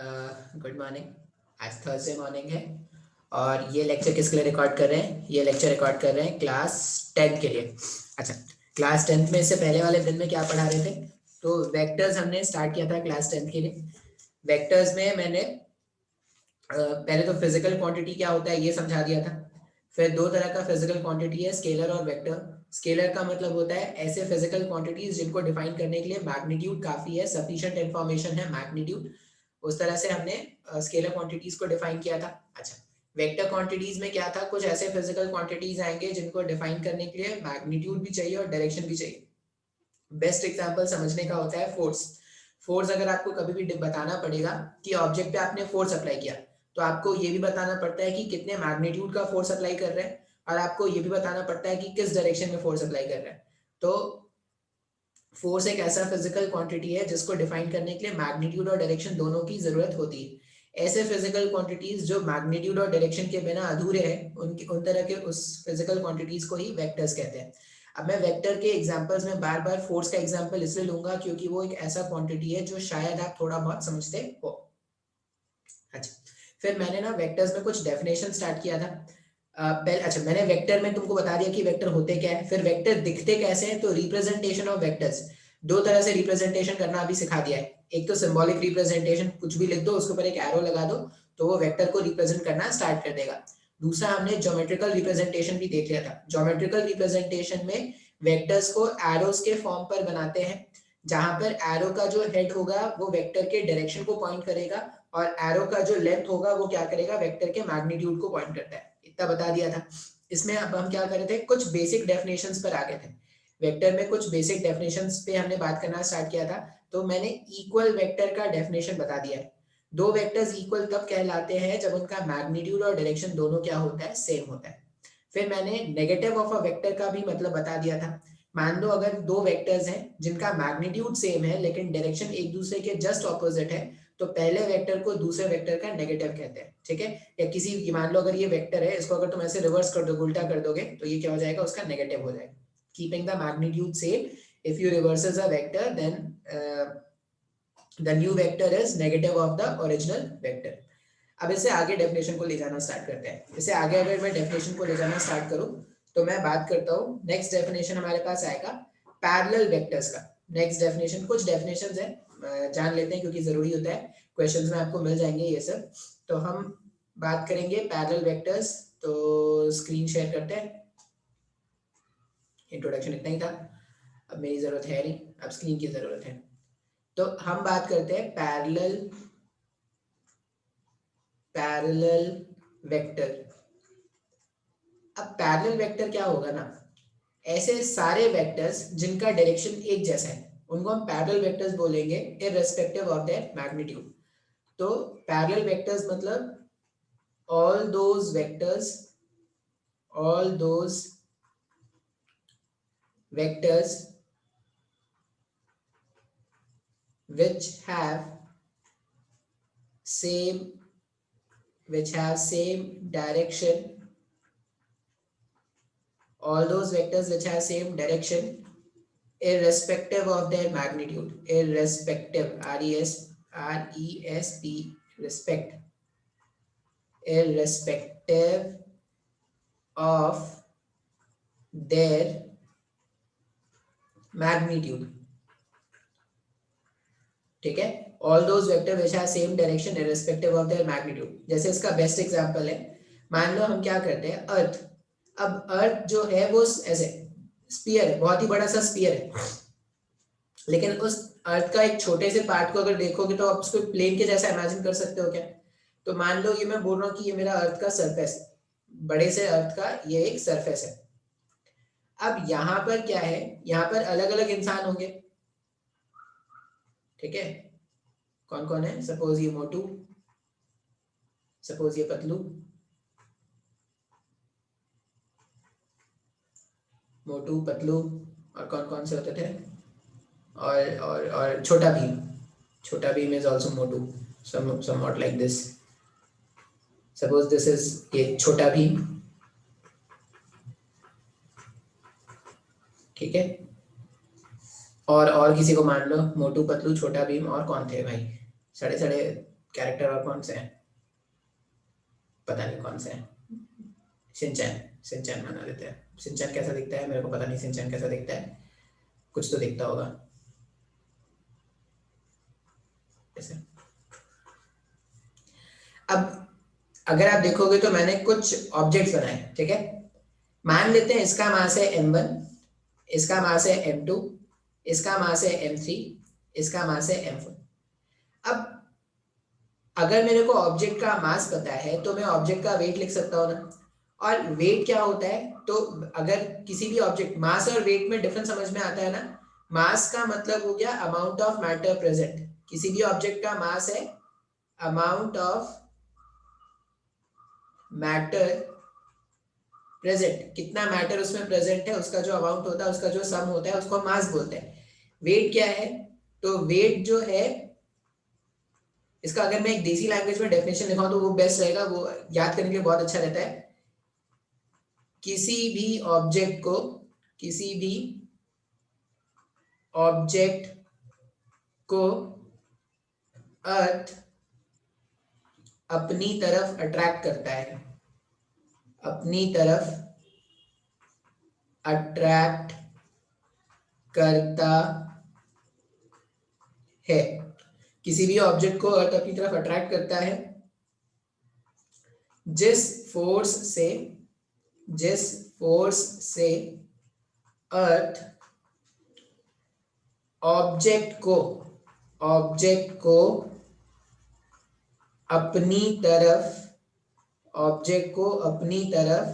Good morning. आज Thursday morning है और ये लेक्चर किसके लिए रिकॉर्ड कर रहे हैं? ये लेक्चर रिकॉर्ड कर रहे हैं क्लास 10th के लिए। अच्छा, क्लास 10th में इससे पहले वाले दिन में क्या पढ़ा रहे थे? तो वेक्टर्स हमने स्टार्ट किया था क्लास 10th के लिए। वेक्टर्स में मैंने पहले तो फिजिकल क्वांटिटी क्या होता है ये समझा दिया था। फिर दो तरह का फिजिकल क्वांटिटी है, स्केलर और वेक्टर। स्केलर का मतलब होता है ऐसे फिजिकल क्वांटिटीज जिनको डिफाइन करने के लिए मैग्नीट्यूड काफी है, सफिशिएंट इंफॉर्मेशन है मैग्नीट्यूड। उस तरह से हमने स्केलर क्वांटिटीज को डिफाइन किया था। अच्छा, वेक्टर क्वांटिटीज में क्या था? कुछ ऐसे फिजिकल क्वांटिटीज आएंगे जिनको डिफाइन करने के लिए मैग्नीट्यूड भी चाहिए और डायरेक्शन भी चाहिए। बेस्ट एग्जांपल समझने का होता है फोर्स। फोर्स अगर आपको कभी भी बताना पड़ेगा कि ऑब्जेक्ट पे आपने फोर्स अप्लाई किया, तो आपको ये भी बताना पड़ता है कि कितने मैग्नीट्यूड का फोर्स अप्लाई कर रहे हैं, और आपको ये भी बताना पड़ता है कि किस डायरेक्शन में फोर्स अप्लाई कर रहे हैं। तो फोर्स एक ऐसा फिजिकल क्वांटिटी है जिसको डिफाइन करने के लिए मैग्नीट्यूड और डायरेक्शन दोनों की जरूरत होती है। ऐसे फिजिकल क्वांटिटीज जो मैग्नीट्यूड और डायरेक्शन के बिना अधूरे हैं, उन तरह के उस फिजिकल क्वांटिटीज को ही वेक्टर्स कहते हैं। अब मैं वेक्टर के एग्जांपल्स में बार बार फोर्स का एग्जांपल इसलिए लूंगा क्योंकि वो एक ऐसा क्वांटिटी है जो शायद आप थोड़ा बहुत समझते हो। अच्छा, फिर मैंने ना वेक्टर्स में कुछ डेफिनेशन स्टार्ट किया था। पहले अच्छा, मैंने वेक्टर में तुमको बता दिया कि वेक्टर होते क्या है, फिर वेक्टर दिखते कैसे हैं। तो रिप्रेजेंटेशन ऑफ वेक्टर्स, दो तरह से रिप्रेजेंटेशन करना अभी सिखा दिया है। एक तो सिंबॉलिक रिप्रेजेंटेशन, कुछ भी लिख दो उसके ऊपर एक एरो लगा दो तो वो वेक्टर को रिप्रेजेंट करना स्टार्ट कर देगा। दूसरा हमने ज्योमेट्रिकल रिप्रेजेंटेशन भी देख लिया था। ज्योमेट्रिकल रिप्रेजेंटेशन में वेक्टर्स को एरोस के फॉर्म पर बनाते हैं, जहां पर एरो का जो हेड होगा वो वेक्टर के डायरेक्शन को पॉइंट करेगा, और एरो का जो लेंथ होगा वो क्या करेगा? वेक्टर के मैग्नीट्यूड को पॉइंट करता है। इतना बता दिया था। इसमें अब हम क्या कर रहे थे? कुछ बेसिक डेफिनेशंस पर आ गए थे। वेक्टर में कुछ बेसिक डेफिनेशंस पे हमने बात करना स्टार्ट किया था। तो मैंने इक्वल वेक्टर का डेफिनेशन बता दिया है। दो वेक्टर्स इक्वल तब कहलाते हैं जब उनका मैग्नीट्यूड और डायरेक्शन दोनों क्या होता है? सेम होता है। फिर मैंने नेगेटिव ऑफ अ वेक्टर का भी मतलब बता दिया था। मान लो अगर दो वेक्टर्स हैं जिनका मैग्नीट्यूड सेम है लेकिन डायरेक्शन एक दूसरे के जस्ट ऑपोजिट है, तो पहले वेक्टर को दूसरे वेक्टर का नेगेटिव कहते हैं। ठीक है? या किसी, मान लो अगर ये वेक्टर है, इसको अगर तुम ऐसे रिवर्स कर दो, उल्टा कर दोगे, तो ये क्या हो जाएगा? उसका नेगेटिव हो जाएगा। Keeping the magnitude same, if you reverses a vector then the new vector is negative of the original vector. अब इससे आगे डेफिनेशन को ले जाना स्टार्ट करते हैं। इससे आगे अगर मैं डेफिनेशन को ले जाना स्टार्ट करूं तो मैं बात करता हूं, नेक्स्ट डेफिनेशन हमारे पास आएगा पैरेलल वेक्टर्स का। नेक्स्ट डेफिनेशन, कुछ डेफिनेशंस हैं जान लेते हैं क्योंकि जरूरी होता है, क्वेश्चंस में आपको मिल जाएंगे ये सब। तो हम बात करेंगे पैरेलल वेक्टर्स। तो स्क्रीन शेयर करते हैं। इंट्रोडक्शन इतना ही था, अब मेरी जरूरत है नहीं, अब स्क्रीन की जरूरत है। तो हम बात करते हैं पैरेलल वेक्टर। अब पैरेलल वेक्टर क्या होगा ना, ऐसे सारे वेक्टर्स जिनका डायरेक्शन एक जैसा है उनको हम पैरेलल वेक्टर्स बोलेंगे, इररिस्पेक्टिव ऑफ देयर मैग्नीट्यूड। तो पैरेलल वेक्टर्स मतलब all those vectors which have same direction, all those vectors which have same direction irrespective of their magnitude, irrespective, R-E-S-P, respect, irrespective of their magnitude. ठीक है? All those vector which have same direction irrespective of their magnitude. जैसे इसका best example है, मान लो हम क्या करते हैं, अर्थ। अब अर्थ जो है वो ऐसे स्फीयर है, बहुत ही बड़ा सा स्फीयर है, लेकिन उस अर्थ का एक छोटे से पार्ट को अगर देखोगे तो आप उसको प्लेन के जैसा इमेजिन कर सकते हो क्या? तो मान लो ये मैं बोल रहा हूँ कि ये मेरा अर्थ का सरफेस, बड़े से अर्थ का ये एक सरफेस है। अब यहाँ पर क्या है? यहाँ पर अलग अलग इंसान होंगे। ठीक है? कौन कौन है? सपोज ये मोटू, सपोज ये पतलू, मोटू पतलू, और कौन कौन से होते थे? और छोटा भीम। छोटा Bhim is also Motu, somewhat like this. Suppose this is ये छोटा भीम। ठीक है? और किसी को मान लो, मोटू पतलू छोटा भीम, और कौन थे भाई? सड़े सड़े कैरेक्टर और कौन से हैं, पता नहीं कौन से हैं। शिनचैन, शिनचैन बना देते हैं। शिनचैन कैसा दिखता है मेरे को पता नहीं, शिनचैन कैसा दिखता है, कुछ तो दिखता होगा ऐसे। अब अगर आप देखोगे तो मैंने कुछ ऑब्जेक्ट्स बनाए, ठीक है। मान लेते हैं इसका मास है m1, इसका मास है m2, इसका मास है m3, इसका मास है m4। अब अगर मेरे को ऑब्जेक्ट का मास पता है तो मैं ऑब्जेक्ट का वेट लिख सकता हूँ ना। और वेट क्या होता है, तो अगर किसी भी ऑब्जेक्ट, मास और वेट में डिफरेंस समझ में आता है ना। मास का मतलब हो गया अमाउंट ऑफ मैटर प्रेजेंट, किसी भी ऑब्जेक्ट का मास है अमाउंट ऑफ मैटर प्रेजेंट, कितना मैटर उसमें प्रेजेंट है उसका जो अमाउंट होता है, उसका जो सम होता है, उसको हम मास बोलते हैं। वेट क्या है, तो वेट जो है, इसका अगर मैं एक देसी लैंग्वेज में डेफिनेशन लिखाऊं तो वो बेस्ट रहेगा, वो याद करने के लिए बहुत अच्छा रहता है। किसी भी ऑब्जेक्ट को, किसी भी ऑब्जेक्ट को अर्थ अपनी तरफ अट्रैक्ट करता है, अपनी तरफ अट्रैक्ट करता है। किसी भी ऑब्जेक्ट को अर्थ अपनी तरफ अट्रैक्ट करता है जिस फोर्स से, जिस फोर्स से अर्थ ऑब्जेक्ट को, ऑब्जेक्ट को अपनी तरफ, ऑब्जेक्ट को अपनी तरफ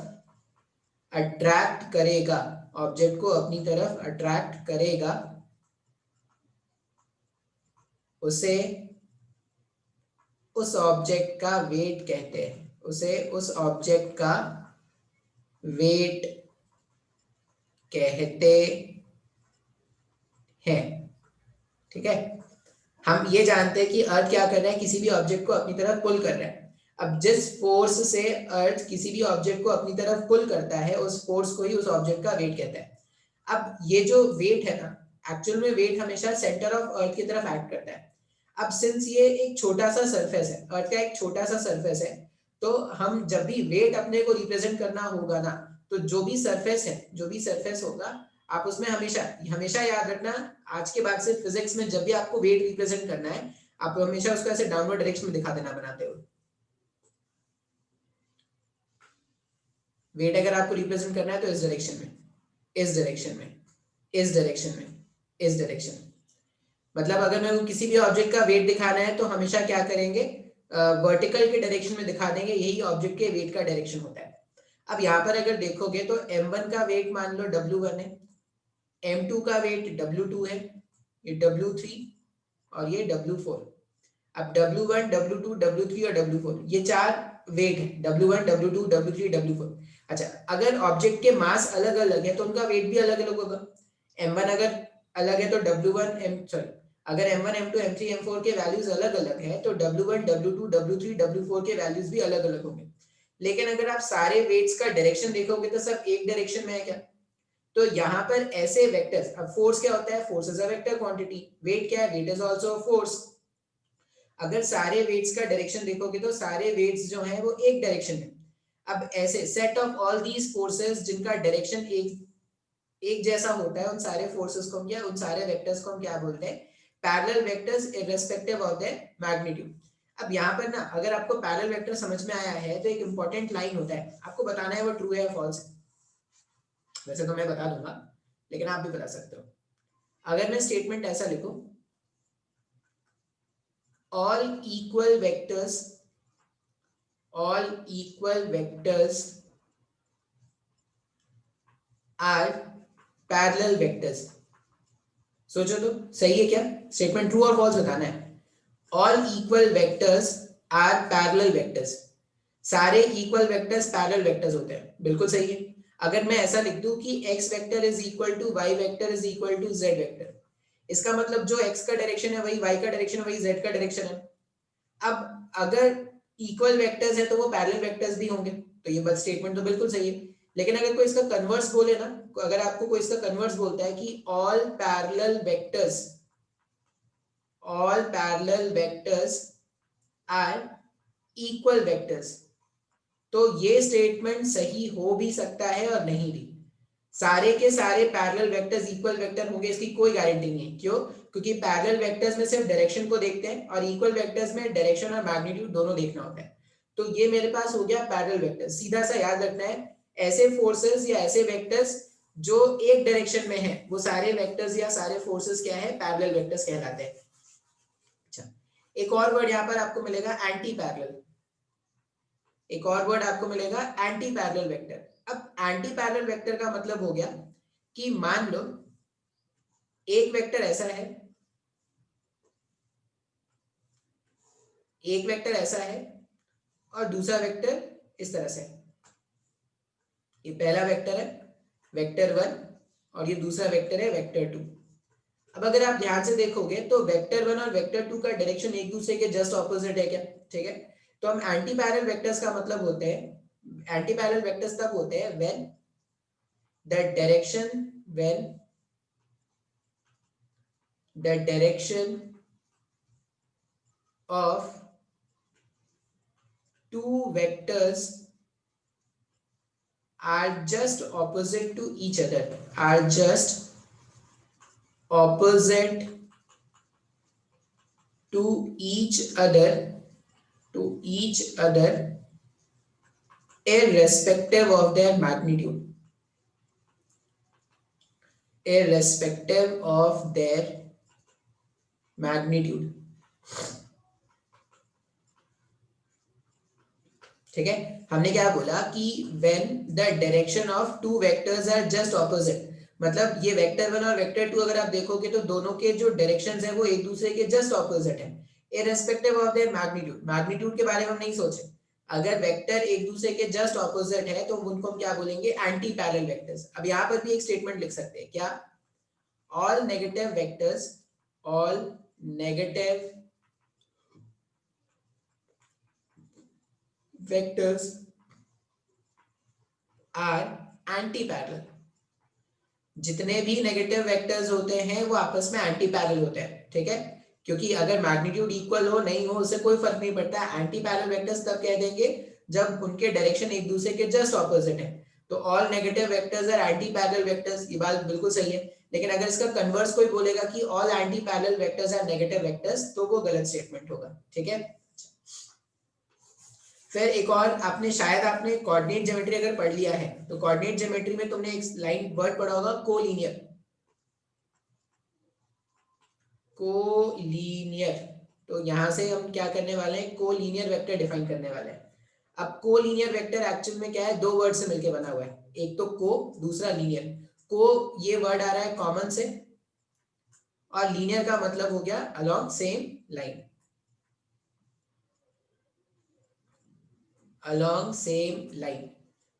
अट्रैक्ट करेगा, ऑब्जेक्ट को अपनी तरफ अट्रैक्ट करेगा, उसे उस ऑब्जेक्ट का वेट कहते हैं, उसे उस ऑब्जेक्ट का वेट कहते हैं, ठीक है। हम ये जानते हैं कि अर्थ क्या कर रहा है, किसी भी ऑब्जेक्ट को अपनी तरफ पुल कर रहा है। अब जिस फोर्स से अर्थ किसी भी ऑब्जेक्ट को अपनी तरफ पुल करता है, उस फोर्स को ही उस ऑब्जेक्ट का वेट कहते हैं। अब ये जो वेट है ना, एक्चुअल में वेट हमेशा सेंटर ऑफ अर्थ की तरफ एक्ट करता है। अब सिंस ये एक छोटा सा सरफेस है, अर्थ का एक छोटा सा सरफेस है, तो हम जब भी वेट अपने को रिप्रेजेंट करना होगा ना, तो जो भी सरफेस है, जो भी सरफेस होगा, आप उसमें हमेशा हमेशा याद रखना, आज के बाद से फिजिक्स में जब भी आपको वेट रिप्रेजेंट करना है, आप हमेशा उसको ऐसे डाउनवर्ड डायरेक्शन में दिखा देना बनाते हुए। वेट अगर आपको रिप्रेजेंट करना है तो इस डायरेक्शन में, इस डायरेक्शन में, इस डायरेक्शन में, इस डायरेक्शन में। मतलब अगर मेरे को किसी भी ऑब्जेक्ट का वेट दिखाना है तो हमेशा क्या करेंगे, वर्टिकल के डायरेक्शन में दिखा देंगे, यही ऑब्जेक्ट के वेट का डायरेक्शन होता है। अब यहाँ पर अगर देखोगे तो m1 का वेट मान लो w1 है, m2 का वेट w2 है, ये w3 और ये w4। अब w1, w2, w3 और w4 ये चार वेट है, w1, w2, w3, w4। अच्छा, अगर ऑब्जेक्ट के मास अलग अलग है तो उनका वेट भी अलग अलग होगा। m1 अगर अलग है तो w1 m सॉरी अगर m1, m2, m3, m4 के वैल्यूज अलग अलग है तो w1, w2, w3, w4 के वैल्यूज भी अलग अलग होंगे। लेकिन अगर आप सारे वेट्स का डायरेक्शन देखोगे तो सब एक डायरेक्शन में है क्या, तो यहाँ पर ऐसे वेक्टर्स, अब फोर्स क्या होता है, force is a vector quantity, weight क्या है, weight is also a force. अगर सारे वेट्स का डायरेक्शन देखोगे तो सारे वेट्स जो हैं वो एक डायरेक्शन में। अब ऐसे set of all these forces जिनका डायरेक्शन एक जैसा होता है, उन सारे फोर्सेस को हम क्या, उन सारे वेक्टर्स को हम क्या बोलते हैं, parallel vectors irrespective of their magnitude. अब यहाँ पर ना अगर आपको पैरेलल वेक्टर समझ में आया है तो एक इंपॉर्टेंट लाइन होता है, आपको बताना है वो ट्रू है या फॉल्स है। वैसे तो मैं बता दूंगा लेकिन आप भी बता सकते हो। अगर मैं स्टेटमेंट ऐसा लिखूं, all equal vectors, all equal vectors are parallel vectors। सोचो तो सही है क्या, स्टेटमेंट ट्रू और फॉल्स बताना है। all equal vectors are parallel vectors, सारे इक्वल वेक्टर्स पैरेलल वेक्टर्स होते हैं, बिल्कुल सही है। अगर मैं ऐसा लिख दूं कि x vector is equal to y vector is equal to z vector, इसका मतलब जो x का डायरेक्शन है वही y का डायरेक्शन है, वही z का डायरेक्शन है। अब अगर इक्वल वेक्टर्स है तो वो पैरेलल वेक्टर्स भी होंगे, तो ये बस स्टेटमेंट तो बिल्कुल सही है। लेकिन अगर कोई इसका कन्वर्स बोले ना, अगर आपको कोई इसका कन्वर्स बोलता है कि all parallel vectors, all parallel vectors are equal vectors. तो ये स्टेटमेंट सही हो भी सकता है और नहीं भी। सारे के सारे पैरेलल वेक्टर्स इक्वल वेक्टर होंगे इसकी कोई गारंटी नहीं है। क्यों? क्योंकि पैरेलल वेक्टर्स में सिर्फ डायरेक्शन को देखते हैं और इक्वल वेक्टर्स में डायरेक्शन और मैग्नीट्यूड दोनों देखना होता है। तो ये मेरे पास हो गया पैरेलल वेक्टर। सीधा सा याद रखना है, ऐसे फोर्सेस या ऐसे वेक्टर्स जो एक डायरेक्शन में है वो सारे वेक्टर्स या सारे फोर्सेस क्या है? पैरेलल वेक्टर्स कहलाते हैं। अच्छा, एक और वर्ड यहाँ पर आपको मिलेगा एंटी पैरेलल। एक और वर्ड आपको मिलेगा एंटी पैरेलल वेक्टर। अब एंटी पैरेलल वेक्टर का मतलब हो गया कि मान लो एक वेक्टर ऐसा है, एक वेक्टर ऐसा है और दूसरा वेक्टर इस तरह से। ये पहला वेक्टर है वेक्टर 1 और ये दूसरा वेक्टर है वेक्टर 2। अब अगर आप ध्यान से देखोगे तो वेक्टर 1 और वेक्टर 2 का डायरेक्शन एक दूसरे के जस्ट ऑपोजिट है क्या? ठीक है, तो हम एंटी पैरेलल वेक्टर्स का मतलब होते हैं, एंटी पैरेलल वेक्टर्स तब होते हैं when the direction of two vectors are just opposite to each other, are just opposite to each other, irrespective of their magnitude, irrespective of their magnitude। ठीक है, हमने क्या बोला कि when the direction of two vectors are just opposite, मतलब ये vector 1 और vector 2 अगर आप देखोगे तो दोनों के जो डायरेक्शंस है वो एक दूसरे के जस्ट ऑपोजिट है, irrespective of their magnitude. Magnitude के बारे में हम नहीं सोचे। अगर वेक्टर एक दूसरे के जस्ट ऑपोजिट है तो उनको हम क्या बोलेंगे? Anti parallel vectors. अब यहाँ पर भी एक स्टेटमेंट लिख सकते हैं क्या? All negative vectors, all negative vectors are anti parallel. जितने भी नेगेटिव वेक्टर्स होते हैं वो आपस में एंटी पैरेलल होते हैं। ठीक है, क्योंकि अगर मैग्नीट्यूड इक्वल हो नहीं हो उससे कोई फर्क नहीं पड़ता। एंटी पैरेलल वेक्टर्स तब कह देंगे जब उनके डायरेक्शन एक दूसरे के जस्ट ऑपोजिट है। तो all negative vectors are anti parallel vectors, ये बात बिल्कुल सही है। लेकिन अगर इसका कन्वर्स कोई बोलेगा कि all anti parallel vectors are negative vectors तो वो गलत स्टेटमेंट होगा। ठीक है, फिर एक और आपने शायद आपने कोऑर्डिनेट ज्योमेट्री अगर पढ़ लिया है तो कोऑर्डिनेट ज्योमेट्री में तुमने एक लाइन वर्ड पढ़ा होगा कोलिनियर। कोलिनियर, तो यहां से हम क्या करने वाले हैं? कोलिनियर वेक्टर डिफाइन करने वाले हैं। अब कोलिनियर वेक्टर एक्चुअल में क्या है? दो वर्ड से मिलकर बना हुआ है, एक तो को, दूसरा लीनियर। को ये वर्ड आ रहा है कॉमन से और लीनियर का मतलब हो गया along same line, along same line.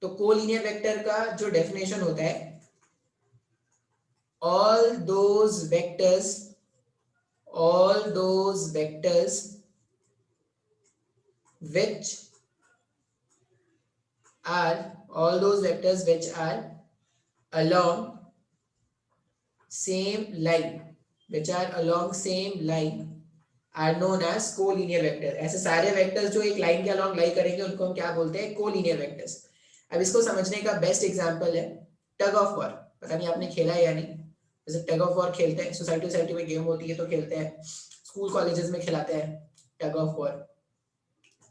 तो कोलिनियर वेक्टर का जो डेफिनेशन होता है, all those vectors which are along same line, are known as collinear vector. ऐसे सारे वेक्टर्स जो एक लाइन के अलोंग लाई करेंगे उनको हम क्या बोलते हैं? Collinear vectors. अब इसको समझने का बेस्ट एग्जांपल है टग ऑफ वॉर। पता नहीं आपने खेला है या नहीं। जैसे टग ऑफ वॉर खेलते हैं, सोसाइटी में गेम होती है तो खेलते हैं, स्कूल कॉलेजेस में खिलाते हैं tug of war.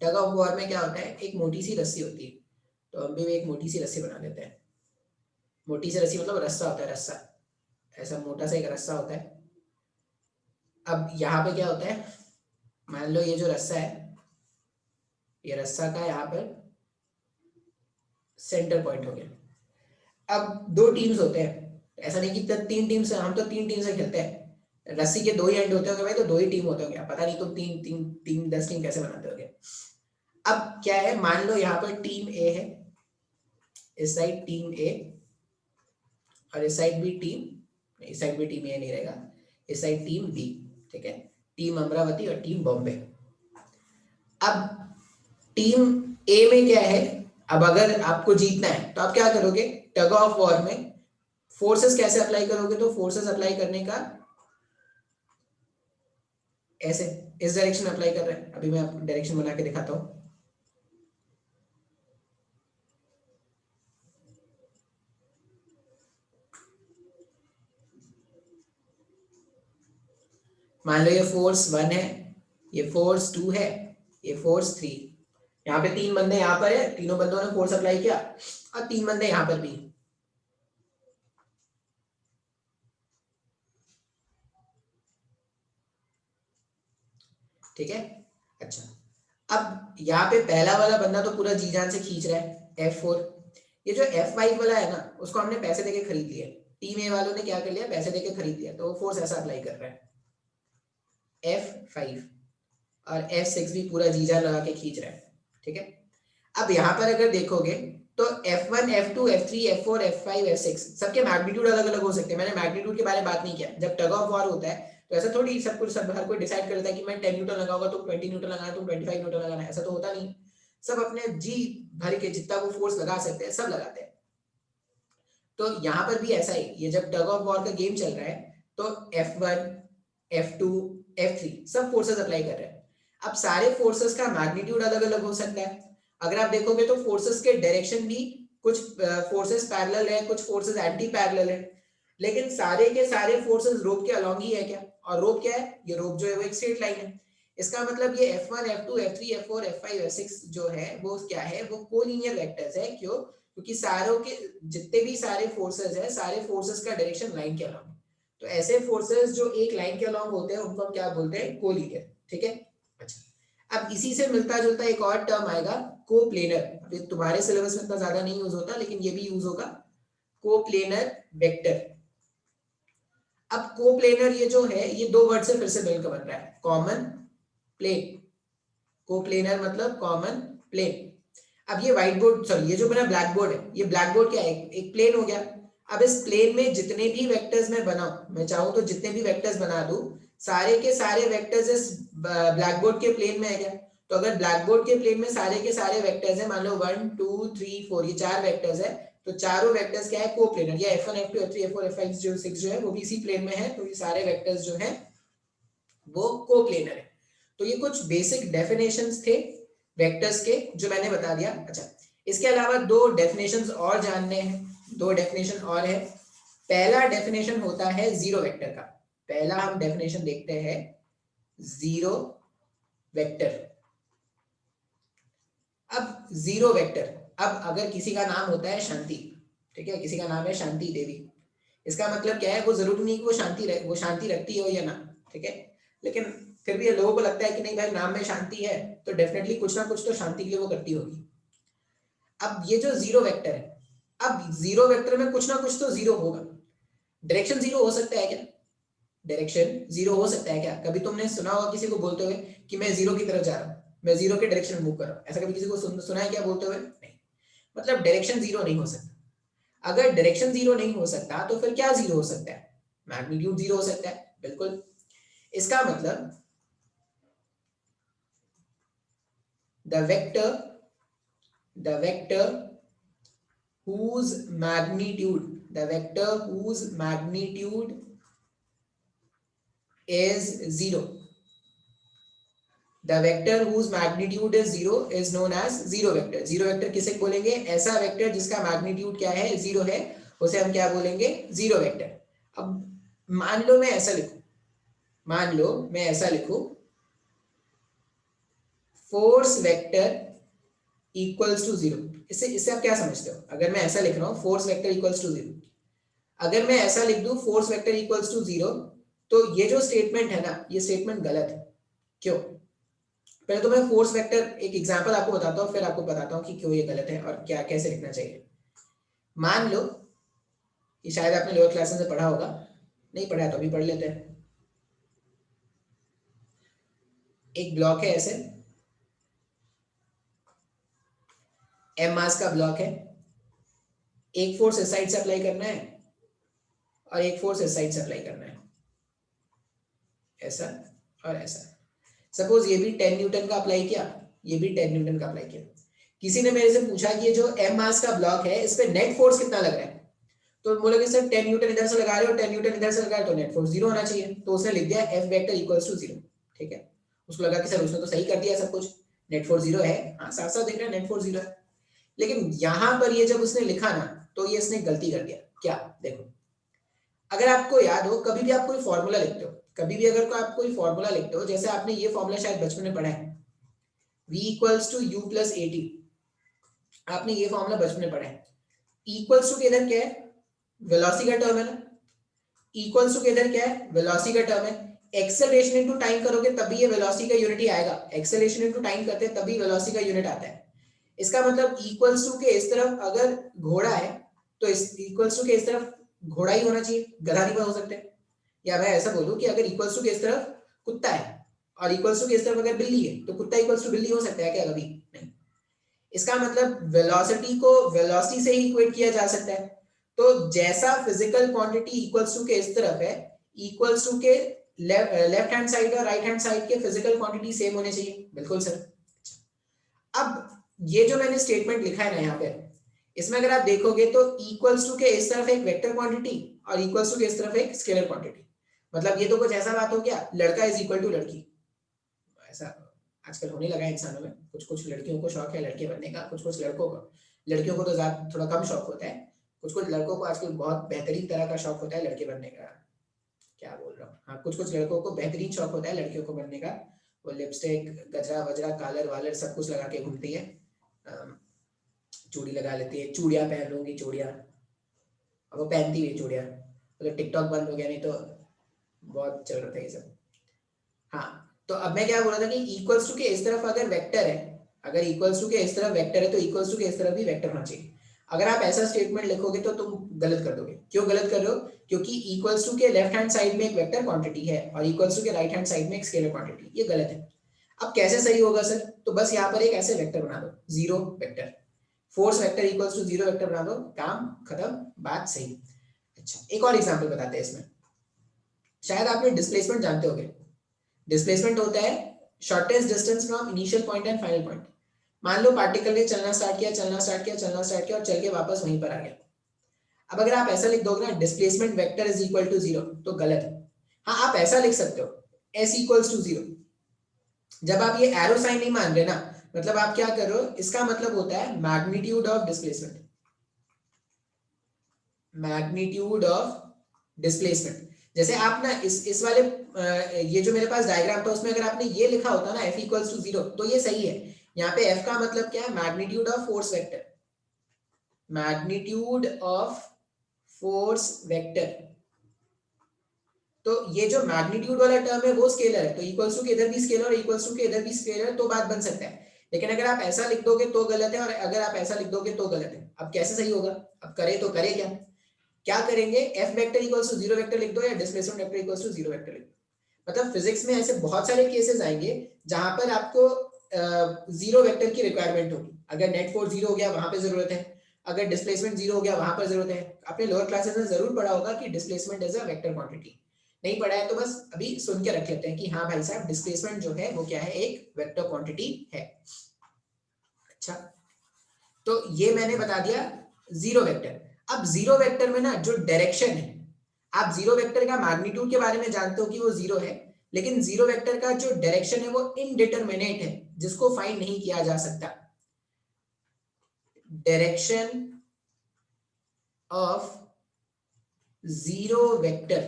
Tug of war में क्या होता है? एक मोटी सी रस्सी होती है, तो हम भी एक मोटी सी रस्सी बना लेते हैं। मोटी सी रस्सी मतलब रस्सा होता है, रस्सा, ऐसा मोटा सा एक रस्सा होता है। अब यहाँ पे क्या होता है? मान लो ये जो रस्सा है, ये रस्सा का यहाँ पर सेंटर पॉइंट हो गया। अब दो टीम्स होते हैं, ऐसा नहीं कि तीन टीम से, हम तो तीन टीम से खेलते हैं। रस्सी के दो ही एंड होते होंगे भाई, तो दो ही टीम होते होंगे। पता नहीं तुम तीन तीन तीन 10 टीम कैसे बनाते होगे। अब क्या है? मान लो यहाँ पर टीम ए है, इस साइड टीम ए और इस साइड भी टीम, इस साइड भी टीम ए नहीं रहेगा, इस साइड टीम बी। ठीक है, टीम अमरावती और टीम बॉम्बे। अब टीम ए में क्या है? अब अगर आपको जीतना है तो आप क्या करोगे? टग ऑफ वॉर में फोर्सेस कैसे अप्लाई करोगे? तो फोर्सेस अप्लाई करने का ऐसे इस डायरेक्शन में अप्लाई कर रहे हैं। अभी मैं डायरेक्शन बना के दिखाता हूँ। मान लो ये फोर्स 1 है, ये फोर्स 2 है, ये फोर्स 3। यहाँ पे 3 बंदे यहाँ पर है, तीनों बंदों ने फोर्स अप्लाई किया, और 3 बंदे यहाँ पर भी। ठीक है। अच्छा, अब यहाँ पे पहला वाला बंदा तो पूरा जी जान से खींच रहा है F4। ये जो F5 वाला है ना, उसको हमने पैसे देके खरीद लिया। टीम ए वालों ने क्या कर लिया, पैसे देके खरीद लिया, तो वो फोर्स ऐसा अप्लाई कर रहा है F5, और F6 भी पूरा जी जान लगा के खींच रहा है। ठीक है। अब यहाँ पर अगर देखोगे तो F1, F2, F3, F4, F5, F6 सबके मैग्नीट्यूड अलग अलग हो सकते हैं। मैंने मैग्नीट्यूड के बारे में बात नहीं किया। जब टग ऑफ वॉर होता है तो ऐसा थोड़ी सब कुछ सब हर कोई डिसाइड करता है कि मैं 10 न्यूटन लगाऊंगा तो 20 न्यूटन लगाना, तो 25 न्यूटन लगाना, ऐसा तो होता नहीं। सब अपने जी भर के जितना वो फोर्स लगा सकते हैं सब लगाते हैं। तो यहाँ पर भी ऐसा ही, ये जब टग ऑफ वॉर का गेम चल रहा है तो F1, F2, F3 सब फोर्सेस अप्लाई कर रहे हैं। अब सारे फोर्सेस का मैग्नीट्यूड अलग अलग हो सकता है। अगर आप देखोगे तो फोर्सेस के डायरेक्शन भी, कुछ फोर्सेस पैरेलल है, कुछ फोर्सेस एंटी पैरेलल है, लेकिन सारे के सारे फोर्सेस रोप के अलोंग ही है क्या। और रोप क्या है, ये रोप जो है वो एक स्ट्रेट लाइन है। इसका मतलब ये F1, F2, F3, F4, F5, F6 जो है वो क्या है, वो कोलिनियर वेक्टर्स है। क्यों? क्योंकि सारों के जितने भी सारे फोर्सेस है, सारे फोर्सेस का डायरेक्शन लाइन के अलोंग। तो ऐसे फोर्सेस जो एक लाइन के अलोंग होते हैं उनको हम क्या बोलते हैं, कोलिनियर। ठीक है। अच्छा, अब इसी से मिलता जुलता एक और टर्म आएगा, कोप्लेनर। तुम्हारे सिलेबस में इतना ज्यादा नहीं यूज होता, लेकिन ये भी यूज होगा, कोप्लेनर वेक्टर। अब कोप्लेनर ये जो है, ये दो वर्ड से फिर से मिलकर बन रहा है, कॉमन प्लेन। कोप्लेनर मतलब कॉमन प्लेन। अब ये व्हाइट बोर्ड, सॉरी ये जो मेरा ब्लैक बोर्ड है, ये ब्लैक बोर्ड क्या है, एक प्लेन हो गया। अब इस प्लेन में जितने भी वेक्टर्स मैं बनाऊं, मैं चाहूं तो जितने भी वेक्टर्स बना दूं, सारे के सारे वेक्टर्स इस ब्लैक बोर्ड के प्लेन में है क्या। तो अगर ब्लैक बोर्ड के प्लेन में सारे के सारे वेक्टर्स है, मान लो 1 2 3 4, ये 4 वेक्टर्स है, तो चारों वेक्टर्स क्या है, कोप्लेनर। या F1, F2, F3, F4, F5 जो 6 जो है वो भी इसी प्लेन में है, तो ये सारे वेक्टर्स जो है वो कोप्लेनर है। तो ये कुछ बेसिक डेफिनेशंस थे वेक्टर्स के जो मैंने बता दिया। अच्छा, इसके अलावा दो डेफिनेशंस और जानने हैं, दो डेफिनेशन और है। पहला डेफिनेशन होता है जीरो वेक्टर का। पहला हम डेफिनेशन देखते हैं जीरो वेक्टर। अब जीरो वेक्टर, अब अगर किसी का नाम होता है शांति, ठीक है, किसी का नाम है शांति देवी, इसका मतलब क्या है, वो जरूरी नहीं कि वो शांति रखती हो या ना, ठीक है, लेकिन फिर भी लोगों को लगता है कि नहीं भाई नाम में शांति है तो डेफिनेटली कुछ ना कुछ तो शांति के लिए वो करती होगी। अब ये जो जीरो वेक्टर है, अब जीरो वेक्टर में कुछ ना कुछ तो जीरो होगा। डायरेक्शन जीरो हो सकता है क्या, डायरेक्शन जीरो हो सकता है क्या। कभी तुमने सुना होगा किसी को बोलते हुए कि मैं जीरो की तरफ जा रहा हूँ, मैं जीरो के डायरेक्शन में मूव कर रहा हूँ, ऐसा कभी किसी को सुना है क्या बोलते हुए? नहीं। मतलब डायरेक्शन जीरो नहीं हो सकता। अगर डायरेक्शन जीरो नहीं हो सकता तो फिर क्या जीरो हो सकता है, मैग्नीट्यूड जीरो हो सकता है। बिल्कुल। इसका मतलब the vector whose magnitude is zero, the vector whose magnitude is zero is known as zero vector. Zero vector किसे बोलेंगे, ऐसा वेक्टर जिसका मैग्नीट्यूड क्या है, जीरो है, उसे हम क्या बोलेंगे, जीरो वेक्टर। अब मान लो मैं ऐसा लिखूं, force vector equals to zero. इससे आप क्या समझते हो, अगर मैं ऐसा लिख रहा हूं force vector equals to zero, अगर मैं ऐसा लिख दूं force vector equals to zero, तो ये जो स्टेटमेंट है ना, ये स्टेटमेंट गलत है। क्यों? पहले तो मैं फोर्स वेक्टर एक एग्जांपल आपको बताता हूं, फिर आपको बताता हूं कि क्यों ये गलत है और क्या कैसे लिखना चाहिए। मान लो कि शायद आपने लोअर क्लासेस में पढ़ा होगा, नहीं पढ़ा तो अभी पढ़ लेते हैं। एक ब्लॉक है ऐसे, m मास का ब्लॉक है, एक फोर्स इस साइड से अप्लाई करना है और एक फोर्स इस साइड से अप्लाई करना है, ऐसा और ऐसा। सपोज ये भी 10 न्यूटन का अप्लाई किया, ये भी 10 न्यूटन का अप्लाई किया। किसी ने मेरे से पूछा कि ये जो m मास का ब्लॉक है इस पे नेट फोर्स कितना लग रहा है, तो बोलोगे सर 10 न्यूटन इधर से लगा रहे हो, 10 न्यूटन इधर से लगा रहे हो, तो नेट फोर्स जीरो होना चाहिए। तो उसने लिख दिया F vector equals to zero. ठीक है, उसको लगा कि सर उसने तो सही कर दिया सब कुछ, नेट फोर्स 0 है, हाँ साफ साफ देख रहे हैं नेट फोर्स 0 है। लेकिन यहां पर ये जब उसने लिखा ना तो ये इसने गलती कर दिया। क्या, देखो अगर आपको याद हो कभी भी आप कोई फॉर्मूला लिखते हो, कभी भी अगर आप कोई फॉर्मूला लिखते हो, जैसे आपने ये फॉर्मूला शायद बचपन में पढ़ा है, v equals to u plus A T, आपने ये फॉर्मूला बचपन में पढ़ा है। इक्वल्स टू के इधर क्या है, वेलोसिटी का टर्म है ना, इक्वल्स टू के इधर क्या है, वेलोसिटी का टर्म है। एक्सेलरेशन इनटू टाइम करोगे तभी ये वेलोसिटी का यूनिट ही आएगा, एक्सेलरेशन इनटू टाइम करते हैं तभी वेलोसिटी का यूनिट आता है। इसका मतलब इक्वल्स टू के इस तरफ अगर घोड़ा है तो इस इक्वल्स टू के इस तरफ घोड़ा ही होना चाहिए, गधा नहीं हो सकते। या मैं ऐसा बोलूं कि अगर इक्वल्स टू के इस तरफ कुत्ता है और इक्वल्स टू के इस तरफ अगर बिल्ली है तो कुत्ता इक्वल्स टू बिल्ली हो सकता है क्या? कभी नहीं। इसका मतलब वेलोसिटी को वेलोसिटी से ही इक्वेट किया जा सकता है। तो जैसा फिजिकल क्वांटिटी इक्वल्स टू के इस तरफ है, इक्वल्स टू के लेफ्ट हैंड साइड और राइट हैंड साइड के फिजिकल क्वांटिटी सेम होने चाहिए। बिल्कुल सर। अब ये जो मैंने स्टेटमेंट लिखा है ना यहाँ पे, इसमें अगर आप देखोगे तो इक्वल्स टू के इस तरफ एक वेक्टर क्वांटिटी और इक्वल्स टू के इस तरफ एक स्केलर क्वांटिटी। मतलब ये तो कुछ ऐसा बात हो गया, लड़का इज इक्वल टू लड़की। ऐसा आजकल होने लगा है इंसानों में, कुछ कुछ लड़कियों को शौक है लड़के बनने का, कुछ कुछ लड़कों को, लड़कियों को तो ज्यादा थोड़ा कम शौक होता है, कुछ कुछ लड़कों को आजकल बहुत बेहतरीन तरह का शौक होता है लड़के बनने का। क्या बोल रहा हूँ, हाँ कुछ कुछ लड़कों को बेहतरीन शौक होता है लड़कियों को बनने का। वो लिपस्टिक गजरा वजरा कालर वालर सब कुछ लगा के घूमती है, चूड़ी लगा लेती है, चूड़ियां पहन लूंगी चूड़ियां, अब वो पहनती हुई चूड़ियां, अगर टिकटॉक बंद हो गया नहीं तो बहुत चल रहा था ये सब। हाँ तो अब मैं क्या बोल रहा था कि इक्वल्स टू के इस तरफ अगर वेक्टर है, अगर इक्वल्स टू के इस तरफ वेक्टर है तो इक्वल्स टू के इस तरफ भी वेक्टर होना चाहिए। अगर आप ऐसा स्टेटमेंट लिखोगे तो तुम गलत कर दोगे। क्यों गलत कर रहे हो? क्योंकि इक्वल्स टू के लेफ्ट हैंड साइड में एक वेक्टर क्वांटिटी है और इक्वल्स टू के राइट हैंड साइड में एक स्केलर क्वांटिटी, ये गलत है। अब कैसे सही होगा सर? तो बस यहाँ पर एक ऐसे वेक्टर बना दो, zero vector, force vector equals to zero vector बना दो, काम खत्म, बात सही। अच्छा एक और एग्जांपल बताते हैं इसमें। शायद आपने डिस्प्लेसमेंट जानते होंगे। डिस्प्लेसमेंट होता है shortest distance from initial point and final point. मान लो पार्टिकल ने चलना स्टार्ट किया, चलना स्टार्ट किया, चलना स्टार्ट किया और चल के वापस वहीं पर आ गया। अब अगर आप ऐसा लिख दोगे ना, displacement vector is equal to zero, तो गलत है। हाँ आप ऐसा लिख सकते हो, एस इक्वल्स टू जीरो। जब आप ये एरो साइन नहीं मान रहे ना, मतलब आप क्या कर रहे हो, इसका मतलब होता है magnitude of displacement, magnitude of displacement. जैसे आप ना इस वाले ये जो मेरे पास डायग्राम था उसमें अगर आपने ये लिखा होता ना F इक्वल्स टू जीरो तो ये सही है। यहाँ पे F का मतलब क्या है, magnitude of force vector, magnitude of force vector. तो ये जो मैग्नीट्यूड वाला टर्म है वो स्केलर है, तो इक्वल्स टू के इधर भी स्केलर और इक्वल्स टू के इधर भी स्केलर, तो बात बन सकता है। लेकिन अगर आप ऐसा लिख दोगे तो गलत है और अगर आप ऐसा लिख दोगे तो गलत है। अब कैसे सही होगा? अब करे तो करे क्या, क्या करेंगे, F vector equals to zero vector लिख दो या displacement vector equals to zero vector लिख दो। मतलब फिजिक्स में ऐसे बहुत सारे केसेस आएंगे जहां पर आपको जीरो वेक्टर की रिक्वायरमेंट होगी। अगर नेट फोर्स जीरो हो गया वहां पे जरूरत है, अगर डिस्प्लेसमेंट जीरो हो गया वहां पर जरूरत है। आपने लोअर क्लासेस में जरूर पढ़ा होगा कि displacement is a vector quantity. नहीं पढ़ा है तो बस अभी सुन के रख लेते हैं कि हाँ भाई साहब डिस्प्लेसमेंट जो है वो क्या है, एक वेक्टर क्वांटिटी है। अच्छा तो ये मैंने बता दिया जीरो वेक्टर। अब जीरो वेक्टर में ना जो डायरेक्शन है, आप जीरो वेक्टर का मैग्नीट्यूड के बारे में जानते हो कि वो जीरो है, लेकिन जीरो वेक्टर का जो डायरेक्शन है वो इनडिटरमिनेट है, जिसको फाइंड नहीं किया जा सकता। Direction of zero vector,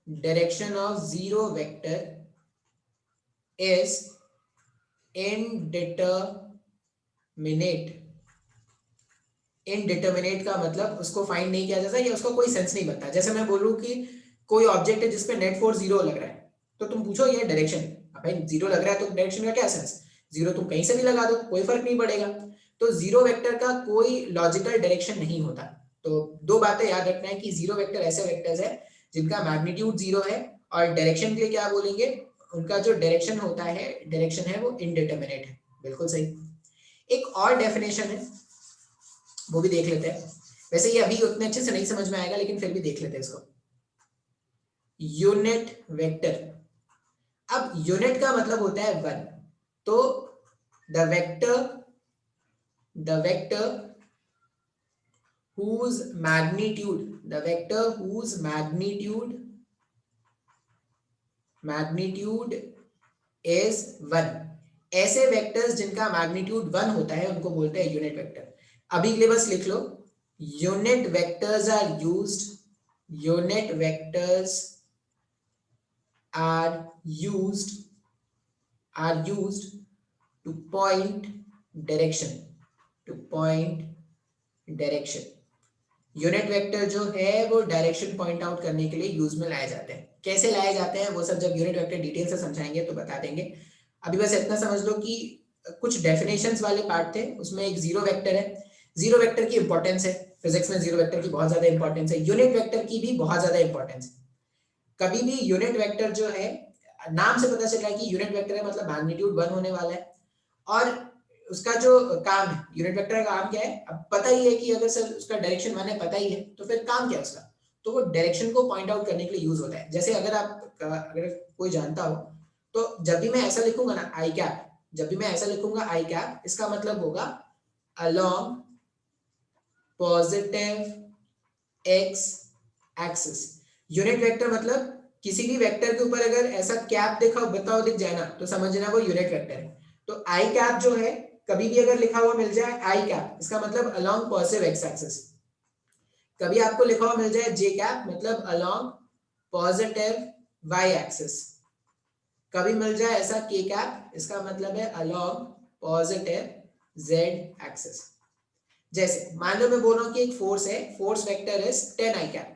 direction of zero vector is indeterminate. Indeterminate का मतलब उसको फाइंड नहीं किया जा सकता या उसका कोई सेंस नहीं बनता। जैसे मैं बोलूं कि कोई ऑब्जेक्ट है जिसपे नेट फोर्स जीरो लग रहा है, तो तुम पूछो ये डायरेक्शन, भाई जीरो लग रहा है तो डायरेक्शन का क्या सेंस, जीरो तुम कहीं से भी लगा दो कोई फर्क नहीं पड़ेगा। तो जीरो वेक्टर का कोई लॉजिकल डायरेक्शन नहीं होता। तो दो बातें याद रखना है कि जीरो वेक्टर ऐसे वेक्टर्स है जिनका मैग्नीट्यूड जीरो है, और डायरेक्शन के लिए क्या बोलेंगे, उनका जो डायरेक्शन होता है, डायरेक्शन है वो इनडिटरमिनेट है। बिल्कुल सही। एक और डेफिनेशन है वो भी देख लेते हैं। वैसे ये अभी उतने अच्छे से नहीं समझ में आएगा लेकिन फिर भी देख लेते हैं इसको। Unit vector. अब यूनिट का मतलब होता है वन, तो the vector whose magnitude, the vector whose magnitude is 1। ऐसे वेक्टर्स जिनका मैग्नीट्यूड 1 होता है उनको बोलते हैं यूनिट वेक्टर। अभी के लिए बस लिख लो, unit vectors are used, unit vectors are used to point direction, to point direction। Unit vector जो है वो डायरेक्शन पॉइंट आउट करने के लिए यूज में लाए जाते हैं। कैसे लाए जाते हैं वो सब जब यूनिट वेक्टर डिटेल से समझाएंगे तो बता देंगे। अभी बस इतना समझ लो कि कुछ डेफिनेशंस वाले पार्ट थे, उसमें एक जीरो वेक्टर है। जीरो वेक्टर की इंपॉर्टेंस है, फिजिक्स में जीरो वेक्टर की बहुत ज्यादा इंपॉर्टेंस है, यूनिट वेक्टर की भी बहुत ज्यादा इंपॉर्टेंस है। कभी भी यूनिट वेक्टर जो है, नाम से पता चल रहा है कि यूनिट वेक्टर है मतलब मैग्नीट्यूड 1 होने वाला है। और उसका जो काम है, यूनिट वेक्टर का काम क्या है, अब पता ही है कि अगर सर उसका डायरेक्शन 1 है, पता ही है, तो फिर काम क्या है उसका, तो वो डायरेक्शन को पॉइंट आउट करने के लिए यूज होता है। जैसे अगर कोई जानता हो तो जब भी मैं ऐसा लिखूंगा ना आई कैप, जब भी मैं ऐसा लिखूंगा आई कैप, इसका मतलब होगा along positive x axis. Unit vector मतलब किसी भी वेक्टर के ऊपर अगर ऐसा कैप देखा बताओ दिख जाए ना तो समझना वो यूनिट वेक्टर है। तो आई कैप जो है कभी भी अगर लिखा हुआ मिल जाए आई कैप, इसका मतलब अलोंग पॉजिटिव एक्स एक्सिस। कभी आपको लिखा हुआ मिल जाए जे कैप, मतलब अलोंग पॉजिटिव वाई एक्सिस। कभी मिल जाए ऐसा के कैप, इसका मतलब है अलोंग पॉजिटिव जेड एक्सिस। जैसे मान लो मैं बोल रहा हूं कि एक फोर्स है, force vector is 10 I cap.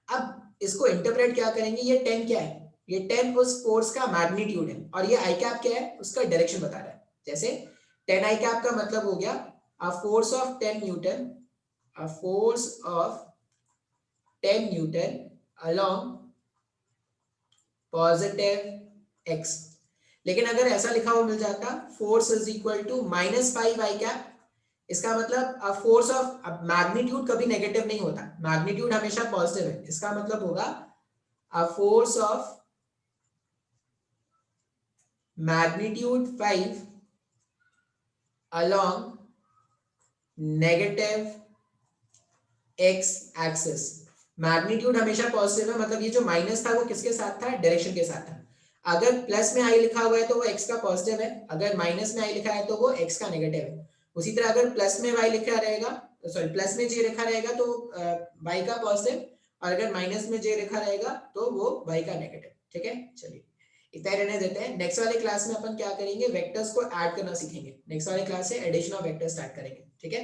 अब इसको इंटरप्रेट क्या करेंगे, ये 10 क्या है, ये 10 उस फोर्स का मैग्नीट्यूड है, और ये आई कैप क्या है, उसका डायरेक्शन बता रहा है। जैसे 10 आई कैप का मतलब हो गया a force of 10 newton, a force of 10 newton along positive X. लेकिन अगर ऐसा लिखा हुआ मिल जाता force is equal to -5 i cap, इसका मतलब अ फोर्स ऑफ, मैग्नीट्यूड कभी नेगेटिव नहीं होता, मैग्नीट्यूड हमेशा पॉजिटिव है, इसका मतलब होगा a force of magnitude 5 along negative x axis। Magnitude हमेशा पॉजिटिव है, मतलब ये जो माइनस था वो किसके साथ था, डायरेक्शन के साथ था। अगर प्लस में आई लिखा हुआ है तो वो x का पॉजिटिव है, अगर माइनस में आई लिखा है तो वो x का नेगेटिव है। उसी तरह अगर प्लस में y लिखा रहेगा, सॉरी प्लस में j लिखा रहेगा तो y का पॉजिटिव, और अगर माइनस में j लिखा रहेगा तो वो y का नेगेटिव। ठीक है, चलिए इतना ही रहने देते हैं। नेक्स्ट वाले क्लास में अपन क्या करेंगे, वेक्टर्स को ऐड करना सीखेंगे। नेक्स्ट वाले क्लास से एडिशन ऑफ वेक्टर्स स्टार्ट करेंगे। ठीक है।